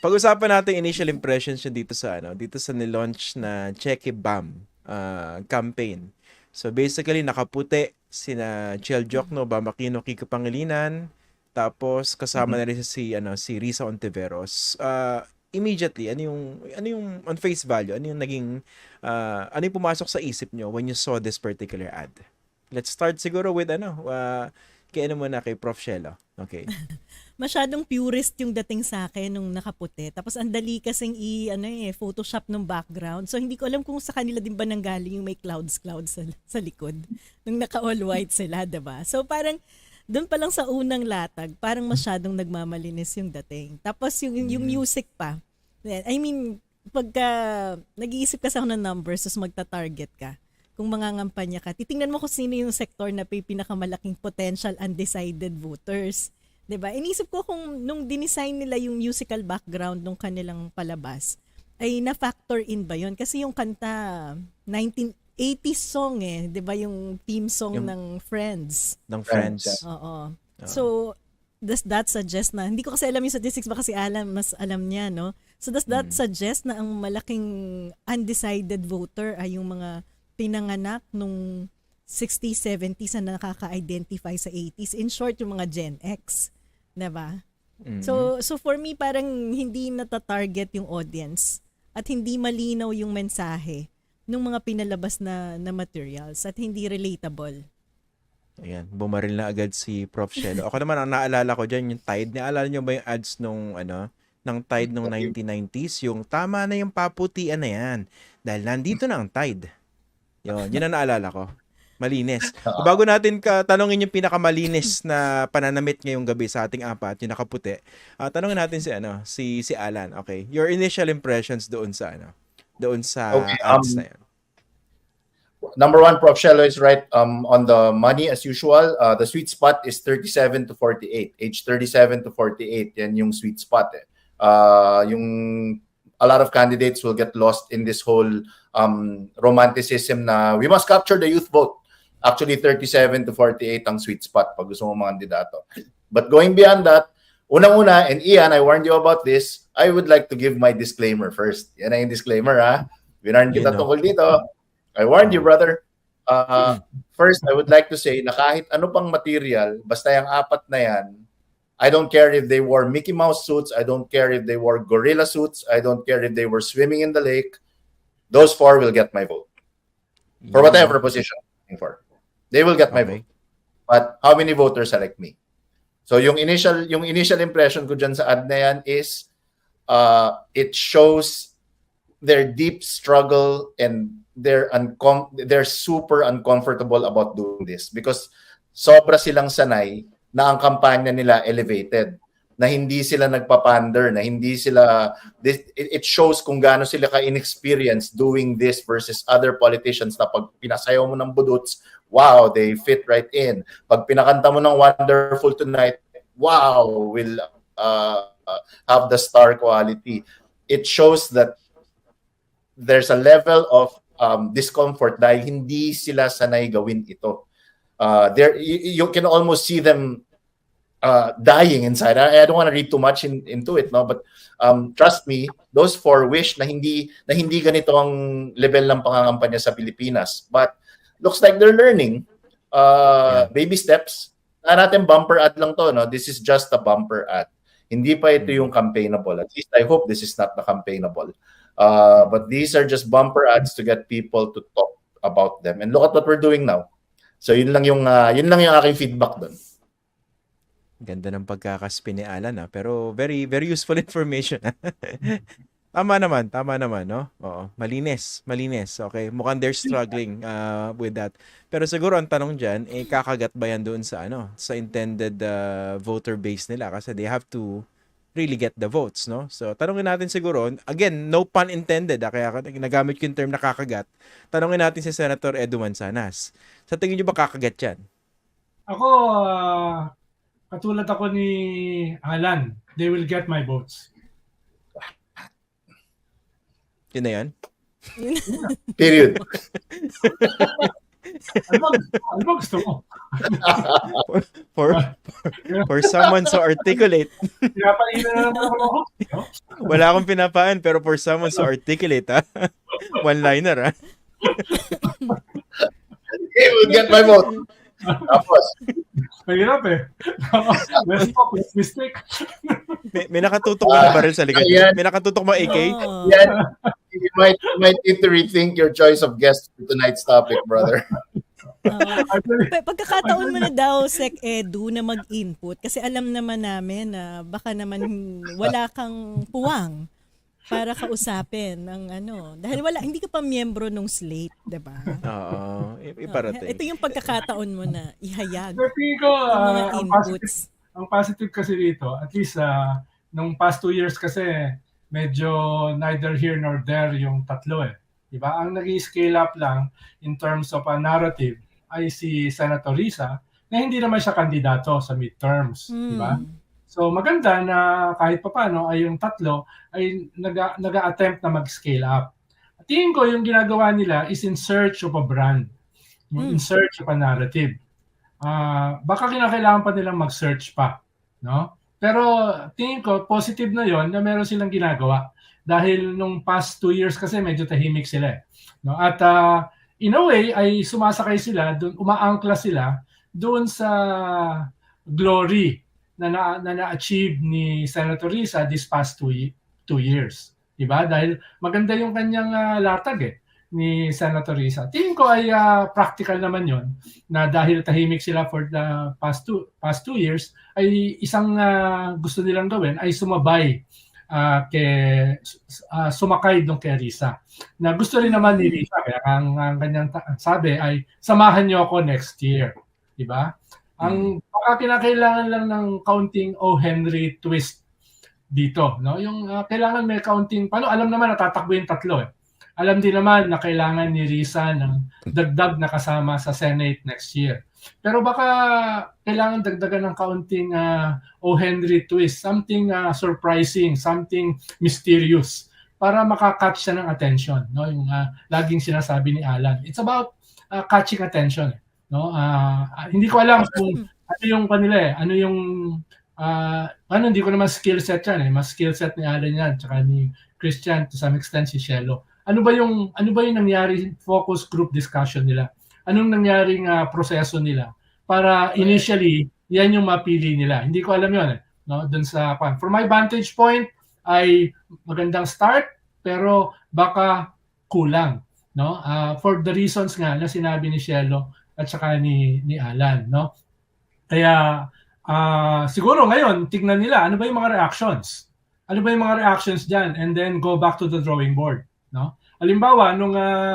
Pag-usapan natin initial impressions niyo dito sa nilaunch na Cheque Bam campaign. So basically nakaputi sina Chel Jokno, Bam Aquino, Kiko Pangilinan, tapos kasama Mhm. na rin si Risa Ontiveros. Immediately, ano yung on face value, ano yung pumasok sa isip nyo when you saw this particular ad? Let's start siguro with kay Prof. Shelo. Okay. Masyadong purist yung dating sa akin nung nakaputi. Tapos ang dali kasing Photoshop ng background. So hindi ko alam kung sa kanila din ba nanggaling yung may clouds sa likod. Nung naka-all white sila, 'di ba? So parang doon pa lang sa unang latag, parang masyadong nagmamalinis yung dating. Tapos yung Mm. music pa. I mean, pagka nag-iisip kasi ako ng numbers, tapos magta-target ka, kung mangangampanya ka, titingnan mo kung sino yung sektor na pinakamalaking potential undecided voters. 'Di ba? Inisip ko kung nung dinesign nila yung musical background ng kanilang palabas, ay na-factor in ba yun? Kasi yung kanta, 1980s song 'di ba yung theme song Yung ng Friends? ng Friends, yeah. Friends. Oo. Oo. So, does that suggest na, hindi ko kasi alam yung statistics, baka si Alan mas alam niya, no? So, does that Mm. suggest na ang malaking undecided voter ay yung mga pinanganak nung 60s, 70s na nakaka-identify sa 80s? In short, yung mga Gen X. Diba? Mm. So for me, parang hindi nata-target yung audience at hindi malinaw yung mensahe ng mga pinalabas na materials at hindi relatable. Ayan, bumaril na agad si Prof. Shelo. Ako naman, ang naalala ko dyan, yung Tide. Naalala nyo ba yung ads ng Tide nung 1990s? Yung tama na yung paputian na yan. Dahil nandito na ang Tide. Yun ang naalala ko. Malinis. O bago natin tanongin yung pinakamalinis na pananamit ngayong gabi sa ating apat, yung nakaputi, tanongin natin si Alan. Okay. Your initial impressions doon sa Okay. ads na yan. Number one, Prof. Shelo is right on the money as usual. The sweet spot is 37 to 48. Age 37 to 48, yan yung sweet spot. Yung a lot of candidates will get lost in this whole romanticism na we must capture the youth vote. Actually, 37 to 48 ang sweet spot pag gusto mo mga kandidato. But going beyond that, unang-una, and Ian, I warned you about this, I would like to give my disclaimer first. Yan ang yung disclaimer, ha? Winarn kita Yun, no? tungkol dito. I warned you, Oh. brother. First, I would like to say na kahit ano pang material, basta yung apat na yan, I don't care if they wore Mickey Mouse suits, I don't care if they wore gorilla suits, I don't care if they were swimming in the lake, those four will get my vote. For Yun, whatever no? position I'm looking for. They will get my Okay. vote. But how many voters select me? So yung initial impression ko dyan sa ad na yan is it shows their deep struggle and they're super uncomfortable about doing this because sobra silang sanay na ang kampanya nila elevated, na hindi sila nagpapander, na hindi sila it shows kung gaano sila ka-inexperienced doing this versus other politicians na pag pinasayaw mo ng budots, wow, they fit right in. Pag pinakanta mo ng Wonderful Tonight, wow, will have the star quality. It shows that there's a level of discomfort dahil hindi sila sanay gawin ito. You can almost see them dying inside. I don't want to read too much into it, no, but trust me, those four wish na hindi ganito ang level ng pangangampanya sa Pilipinas. But looks like they're learning. Baby steps. Na natin bumper ad lang to, no? This is just a bumper ad. Hindi pa ito yung campaignable. At least I hope this is not the campaignable. But these are just bumper ads to get people to talk about them. And look at what we're doing now. So yun lang yung aking feedback doon. Ganda ng pagkakaspin ni Alan, pero very very useful information. Tama naman, no? Oo, malinis. Okay, mukhang they're struggling with that. Pero siguro ang tanong diyan, kakagat ba yan doon sa sa intended voter base nila kasi they have to really get the votes, no? So, tanongin natin siguro, again, no pun intended, kaya nagamit ko yung term nakakagat. Tanongin natin si Senator Edu Manzanas. Sa tingin niyo ba kakagat yan? Ako, katulad ako ni Alan, they will get my votes. Yun na yan? Period. Ano ba gusto mo? For for someone so articulate. Pinapainan na naman ako ng host. No? Wala akong pinapaan, pero for someone so articulate, ha? One-liner, ha? He will get my vote. Tapos, Mahirap eh. Let's talk, let's mistake. May nakatutok na baril sa likod. Ayan. May nakatutok mo AK. Oo. yan, you might need to rethink your choice of guest for tonight's topic, brother. Oo. Actually, Pagkakataon mo na daw, Sec Edu, na mag-input kasi alam naman namin na baka naman wala kang puwang para kausapin ng ano. Dahil hindi ka pa miyembro nung slate, diba? Oo. Iparating. Ito yung pagkakataon mo na ihayag sa tingin ko, ang mga ang inputs. positive kasi dito, at least nung past 2 years kasi, medyo neither here nor there yung tatlo eh. Diba? Ang nag-scale up lang in terms of a narrative ay si Senator Risa na hindi naman siya kandidato sa midterms. Diba? So maganda na kahit papano ay yung tatlo ay nag-attempt na mag-scale up. At tingin ko yung ginagawa nila is in search of a brand, in search of a narrative. Baka kinakailangan pa nilang mag-search pa, no? Pero tingin ko positive na yon na meron silang ginagawa dahil nung past 2 years kasi medyo tahimik sila, no? At in a way ay sumasakay sila doon, umaangkla sila doon sa glory na na-achieve ni Senator Risa this past 2 years. Diba? Dahil maganda yung kanyang latag ni Senator Risa. Tingin ko ay practical naman yon na dahil tahimik sila for the past two years, ay isang gusto nilang gawin ay sumabay sumakay doon kay Risa. Na gusto rin naman ni Risa, kaya ang kanyang sabi ay samahan niyo ako next year. Diba? Ang baka kinakailangan lang ng counting O. Henry twist dito, no? Yung kailangan may counting, paano alam naman natatakbo yung tatlo eh. Alam din naman na kailangan ni Risa ng dagdag na kasama sa Senate next year. Pero baka kailangan dagdagan ng counting O. Henry twist, something surprising, something mysterious para makakatch siya ng attention, no? Yung laging sinasabi ni Alan. It's about catching attention, no? Hindi ko alam kung ano yung kanila ano yung hindi ko naman skill set yan mas skill set ni Alan yan tsaka ni Christian to some extent si Shelo. Ano ba yung nangyari focus group discussion nila? Anong nangyaring proseso nila para initially yan yung mapili nila? Hindi ko alam yun no? Dun sa from my vantage point ay magandang start pero baka kulang, no? For the reasons nga na sinabi ni Shelo at saka ni Alan, no? Kaya siguro ngayon tignan nila ano ba yung mga reactions. Ano ba yung mga reactions diyan and then go back to the drawing board, no? Halimbawa nung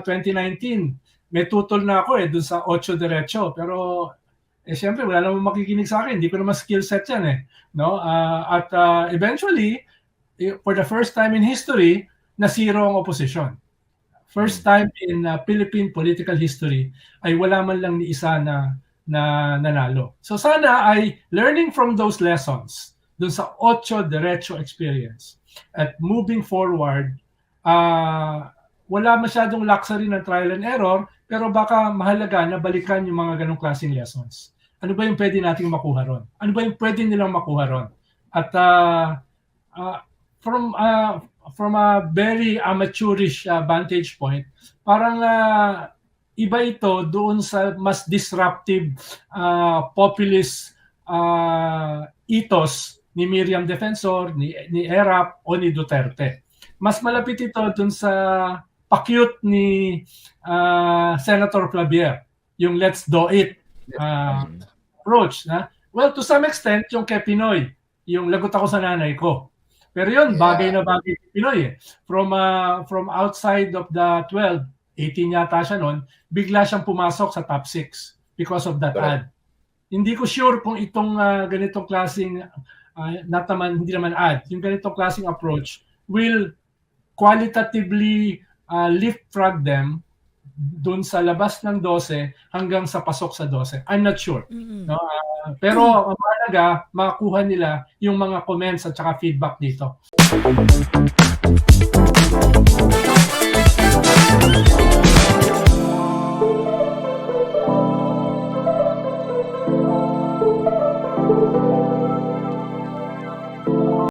2019 may tutol na ako dun sa 8 diretso pero siyempre wala namang makikinig sa akin, hindi ko naman skill set yan no? At eventually for the first time in history na zero ang opposition. First time in Philippine political history ay wala man lang ni isa na nanalo. So sana ay learning from those lessons dun sa 8 diretso experience at moving forward, wala masyadong luxury ng trial and error pero baka mahalaga na balikan yung mga ganong klaseng lessons. Ano ba yung pwede nating makuha ron? Ano ba yung pwede nilang makuha ron? At from a very amateurish vantage point, parang iba ito doon sa mas disruptive populist ethos ni Miriam Defensor, ni Erap o ni Duterte. Mas malapit ito doon sa pa-cute ni Senator Clavier, yung let's do it approach. Well, to some extent, yung kay Pinoy, yung lagot ako sa nanay ko. Pero yun, bagay na bagay kay Pinoy From outside of the 12, 18 yata siya noon, bigla siyang pumasok sa top 6 because of that ad. Hindi ko sure kung itong ganitong klaseng, hindi naman ad, yung ganitong klaseng approach will qualitatively leapfrog them dun sa labas ng 12 hanggang sa pasok sa 12. I'm not sure. No? Pero mahalaga, makakuha nila yung mga comments at saka feedback dito.